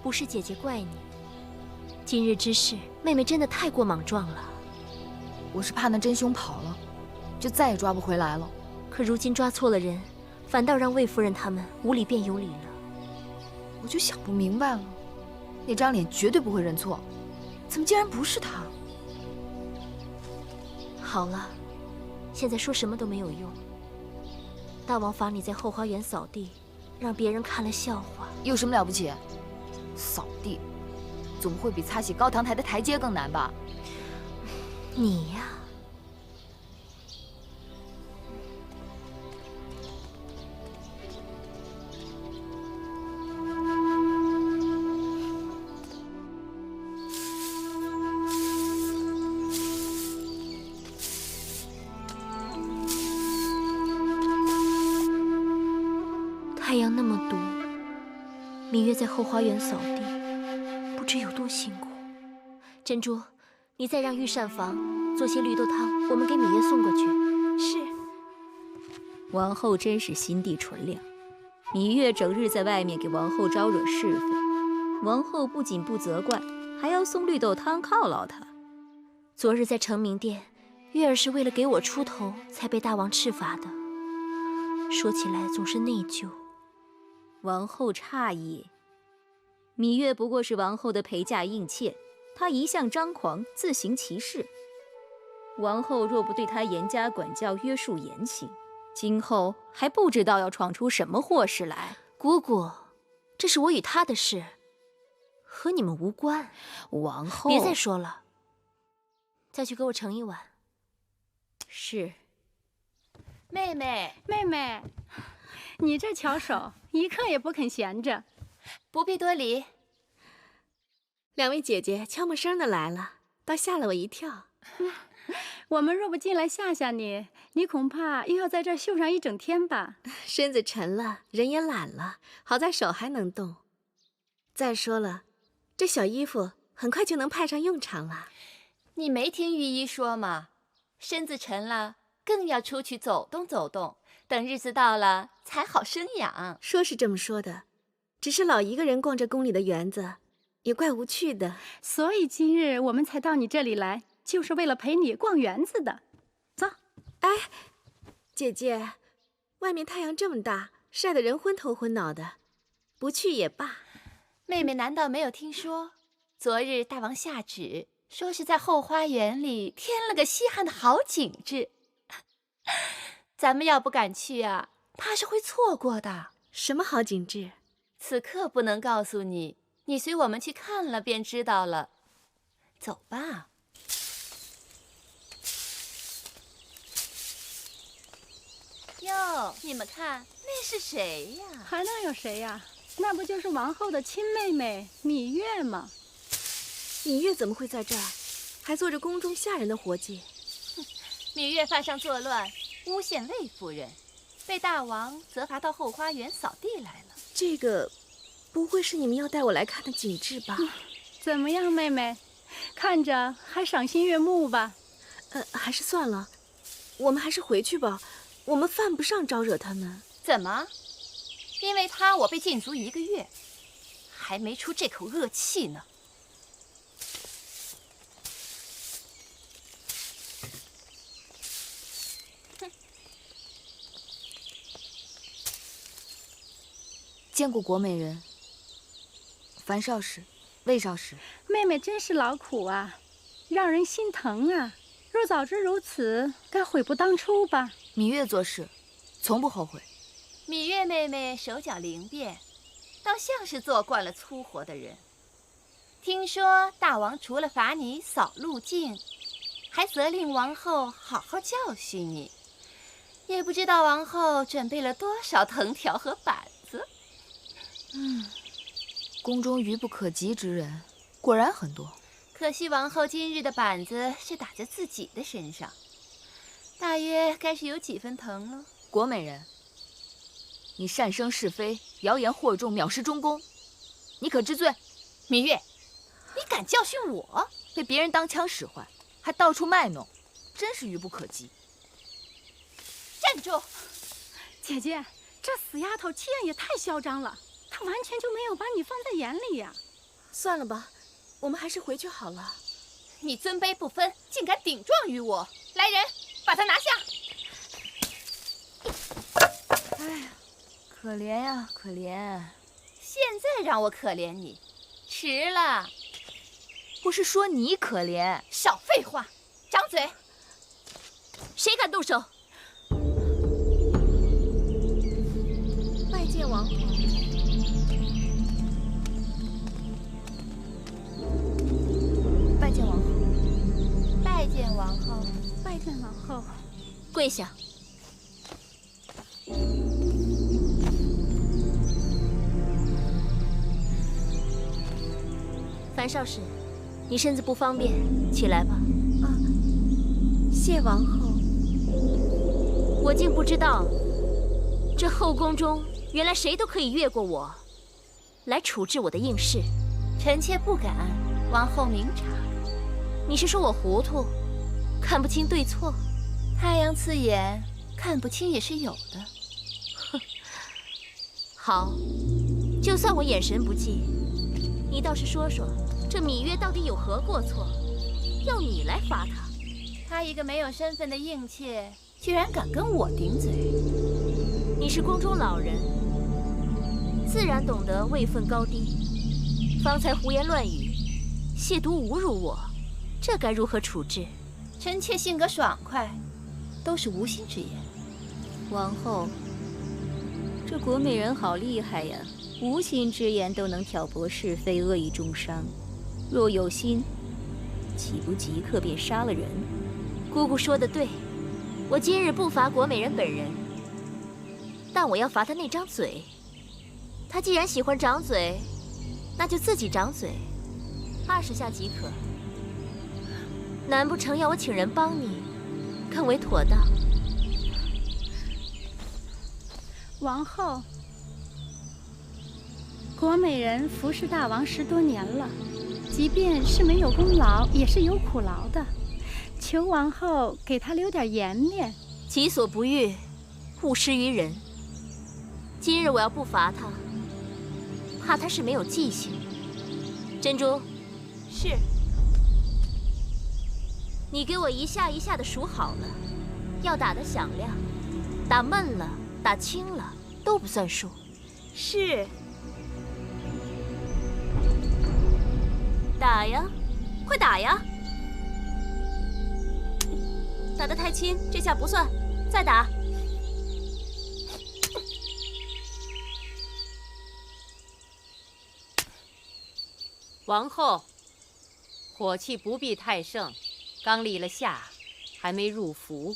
不是姐姐怪你，今日之事，妹妹真的太過莽撞了。我是怕那真凶跑了，就再也抓不回来了。可如今抓错了人，反倒让魏夫人他们无理变有理了。我就想不明白了，那张脸绝对不会認錯，怎麼竟然不是他？好了，現在說什麼都沒有用。大王罰你在後花園掃地，讓別人看了笑話。有什麼了不起？掃地，總會比擦洗高堂台的台階更難吧？你呀，太陽那麼毒，羋月在後花園掃地，不知有多辛苦。珍珠，你再讓御膳房做些綠豆湯，我們給羋月送過去。是。王後真是心地純良，羋月整日在外面給王後招惹是非，王後不僅不責怪，還要送綠豆湯犒勞她。昨日在承明殿，月兒是為了給我出頭，才被大王賜罰的。說起來總是內疚。王後詫異，羋月不過是王後的陪嫁應妾，她一向張狂，自行其事。王後若不對她嚴加管教，約束嚴刑，今後還不知道要闖出什麼禍事來。姑姑，這是我與她的事，和你們無關。王後，別再說了，再去給我盛一碗。是。妹妹，妹妹，你這巧手，一刻也不肯閒着。不必多禮。兩位姐姐悄沒聲的來了，倒嚇了我一跳。我們若不進來嚇嚇你，你恐怕又要在這兒秀上一整天吧？身子沉了，人也懶了，好在手還能動。再說了，這小衣服很快就能派上用場了。你沒聽御醫說嗎？身子沉了，更要出去走動走動，等日子到了才好生養。說是這麼說的，只是老一個人逛這宮裡的園子，也怪無趣的。所以今日我們才到你這裡來，就是為了陪你逛園子的。走。哎，姐姐，外面太陽這麼大，曬得人昏頭昏腦的，不去也罷。妹妹難道沒有聽說，昨日大王下旨，說是在後花園裡添了個稀罕的好景致。咱們要不敢去啊，怕是會錯過的。什麼好景致？此刻不能告訴你，你隨我們去看了便知道了。走吧。喲，你們看，那是誰呀？還能有誰呀？那不就是王後的親妹妹羋月嗎？羋月怎麼會在這兒，還做着宮中下人的活計？羋月犯上作亂，誣陷魏夫人，被大王責罰到後花園掃地來了。這個，不會是你們要帶我來看的景致吧？怎麼樣，妹妹？看着還賞心悅目吧？還是算了，我們還是回去吧。我們犯不上招惹他們。怎麼？因為他我被禁足1個月，還沒出這口惡氣呢。見過國美人，樊少使、魏少使。妹妹真是勞苦啊，讓人心疼啊。若早知如此，該悔不當初吧。羋月做事，從不後悔。羋月妹妹手腳靈便，倒像是做慣了粗活的人。聽說大王除了罰你掃路徑，還責令王後好好教訓你。也不知道王後準備了多少藤條和板子。宮中愚不可及之人，果然很多。可惜王后今日的板子是打在自己的身上，大約該是有幾分疼了。國美人，你擅生是非，謠言惑眾，藐視中宮，你可知罪？羋月，你敢教訓我？被別人當槍使喚，還到處賣弄，真是愚不可及。站住！姐姐，這死丫頭气焰也太囂張了，她完全就沒有把你放在眼裡呀。算了吧，我们還是回去好了。你尊卑不分，竟敢頂撞於我！來人，把他拿下！哎呀，可憐呀，可憐！現在讓我可憐你，遲了。不是說你可憐？少廢話，掌嘴！誰敢動手？拜見王後。拜見王後。拜見王後。拜见王后。跪下。樊少使，你身子不方便，起来吧。啊，謝王後。我竟不知道，這後宮中原來誰都可以越過我，來處置我的應試。臣妾不敢，王後明察。你是說我糊塗，看不清對錯？太陽刺眼，看不清也是有的。哼，好，就算我眼神不濟，你倒是說說，這羋月到底有何過錯，要你來罰他？她一個沒有身份的應妾，居然敢跟我頂嘴！你是宮中老人，自然懂得位分高低，方才胡言亂語，褻瀆侮辱我，這該如何處置？臣妾性格爽快，都是無心之言。王後，這國美人好厲害呀，無心之言都能挑撥是非，惡意中傷。若有心，豈不即刻便殺了人？姑姑說得對，我今日不罰國美人本人，但我要罰她那張嘴。她既然喜歡掌嘴，那就自己掌嘴，20下即可。難不成要我請人幫你，更為妥當？王後，國美人服侍大王10多年了，即便是沒有功勞，也是有苦勞的。求王後給她留點顏面。己所不欲，勿施於人。今日我要不罰她，怕她是沒有記性。珍珠，是。你給我一下一下的數好了，要打得響亮，打悶了，打輕了都不算數。是。打呀，快打呀！打得太輕，這下不算，再打。王後，火氣不必太盛，剛立了夏，還沒入伏。